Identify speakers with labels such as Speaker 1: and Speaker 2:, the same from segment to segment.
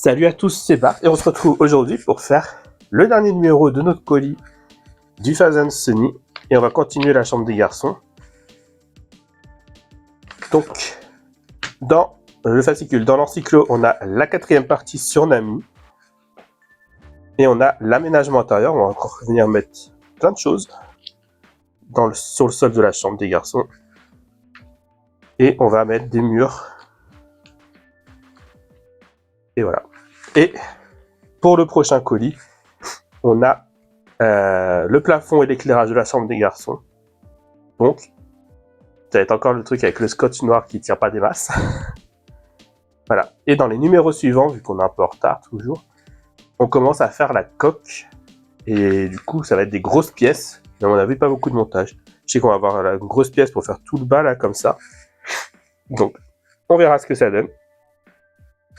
Speaker 1: Salut à tous, c'est Bart et on se retrouve aujourd'hui pour faire le dernier numéro de notre colis du Fast & Sunny et on va continuer la chambre des garçons. Donc, dans le fascicule, dans l'encyclo, on a la 4e partie sur Nami et on a l'aménagement intérieur. On va encore venir mettre plein de choses sur le sol de la chambre des garçons et on va mettre des murs. Et voilà. Et pour le prochain colis, on a le plafond et l'éclairage de la chambre des garçons. Donc, ça va être encore le truc avec le scotch noir qui tire pas des masses. Voilà. Et dans les numéros suivants, vu qu'on est un peu en retard toujours, on commence à faire la coque. Et du coup, ça va être des grosses pièces. Mais à mon avis, pas beaucoup de montage. Je sais qu'on va avoir la grosse pièce pour faire tout le bas là, comme ça. Donc, on verra ce que ça donne.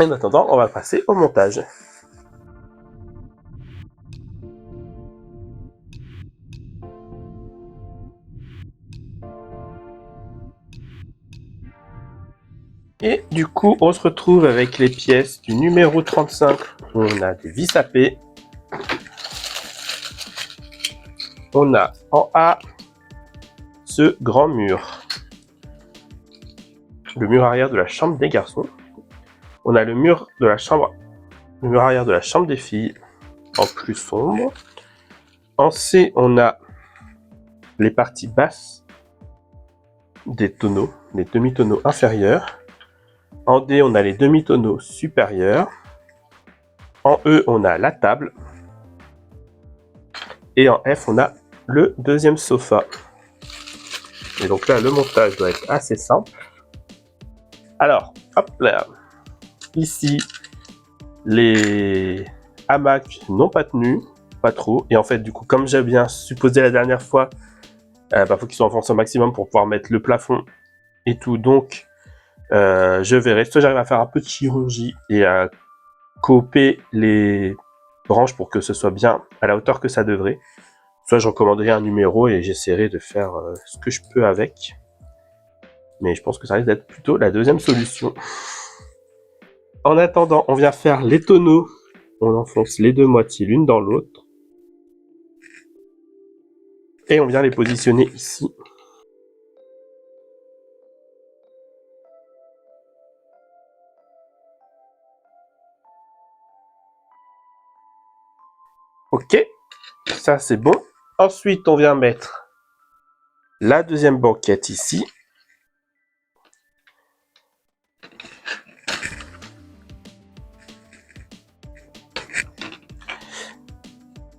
Speaker 1: En attendant, on va passer au montage. Et du coup, on se retrouve avec les pièces du numéro 35. On a des vis à paix. On a en A ce grand mur. Le mur arrière de la chambre des garçons. On a le mur arrière de la chambre des filles en plus sombre. En C, on a les parties basses des tonneaux, les demi-tonneaux inférieurs. En D, on a les demi-tonneaux supérieurs. En E, on a la table. Et en F, on a le deuxième sofa. Et donc là, le montage doit être assez simple. Alors, hop là. Ici, les hamacs n'ont pas tenu, pas trop. Et en fait, du coup, comme j'ai bien supposé la dernière fois, faut qu'ils soient enfoncés au maximum pour pouvoir mettre le plafond et tout. Donc, je verrai. Soit j'arrive à faire un peu de chirurgie et à couper les branches pour que ce soit bien à la hauteur que ça devrait. Soit je recommanderai un numéro et j'essaierai de faire ce que je peux avec. Mais je pense que ça risque d'être plutôt la deuxième solution. En attendant, on vient faire les tonneaux. On enfonce les deux moitiés l'une dans l'autre. Et on vient les positionner ici. Ok, ça c'est bon. Ensuite, on vient mettre la deuxième banquette ici.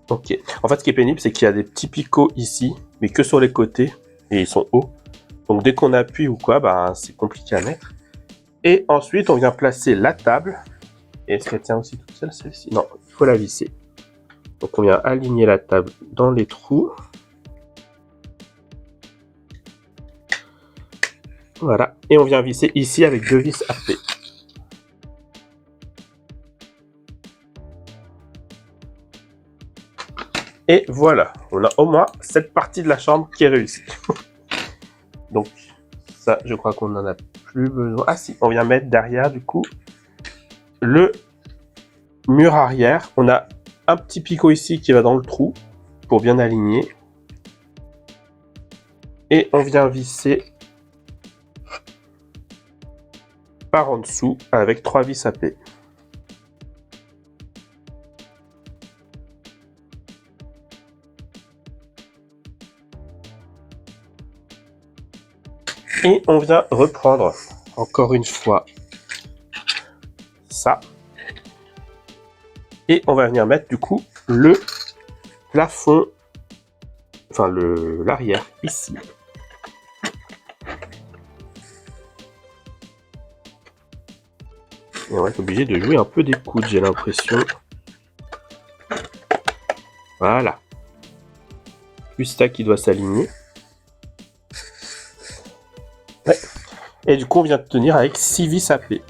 Speaker 1: Ok. En fait, ce qui est pénible, c'est qu'il y a des petits picots ici, mais que sur les côtés, et ils sont hauts. Donc dès qu'on appuie ou quoi, c'est compliqué à mettre. Et ensuite, on vient placer la table. Et est-ce qu'elle tient aussi toute seule, celle-ci? Non, il faut la visser. Donc on vient aligner la table dans les trous. Voilà. Et on vient visser ici avec 2 vis à paix. Et voilà, on a au moins cette partie de la chambre qui est réussie. Donc ça, je crois qu'on n'en a plus besoin. Ah si, on vient mettre derrière du coup le mur arrière. On a un petit picot ici qui va dans le trou pour bien aligner. Et on vient visser par en dessous avec 3 vis à paix. Et on vient reprendre encore une fois ça. Et on va venir mettre du coup le plafond, enfin l'arrière ici. Et on va être obligé de jouer un peu des coudes, j'ai l'impression. Voilà. Plus ça qui doit s'aligner. Ouais. Et du coup, on vient de tenir avec 6 vis à paix.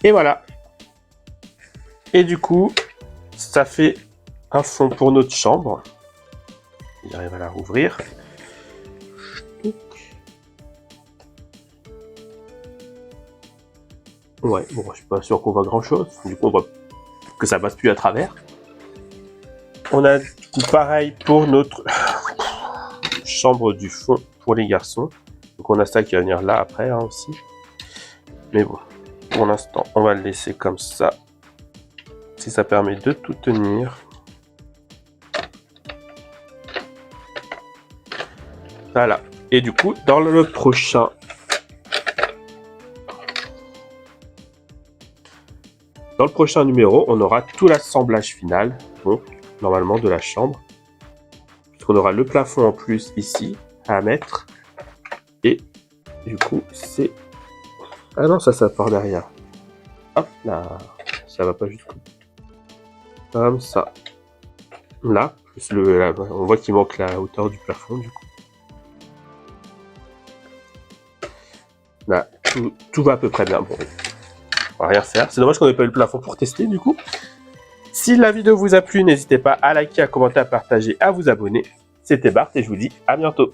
Speaker 1: Et voilà. Et du coup, ça fait un fond pour notre chambre. J'arrive à la rouvrir. Ouais, bon, je suis pas sûr qu'on voit grand chose. Du coup, on voit que ça passe plus à travers. On a du coup pareil pour notre chambre du fond pour les garçons. Donc on a ça qui va venir là après hein, aussi. Mais bon, pour l'instant, on va le laisser comme ça. Si ça permet de tout tenir. Voilà. Et du coup, dans le prochain numéro, on aura tout l'assemblage final, donc normalement de la chambre. On aura le plafond en plus ici à mettre. Et du coup, c'est... Ah non, ça part derrière. Hop là, ça va pas jusqu'au bout. Comme ça. Là, plus là, on voit qu'il manque la hauteur du plafond du coup. Là, tout va à peu près bien. Bon, on va rien faire. C'est dommage qu'on n'ait pas eu le plafond pour tester du coup. Si la vidéo vous a plu, n'hésitez pas à liker, à commenter, à partager, à vous abonner. C'était Bart et je vous dis à bientôt.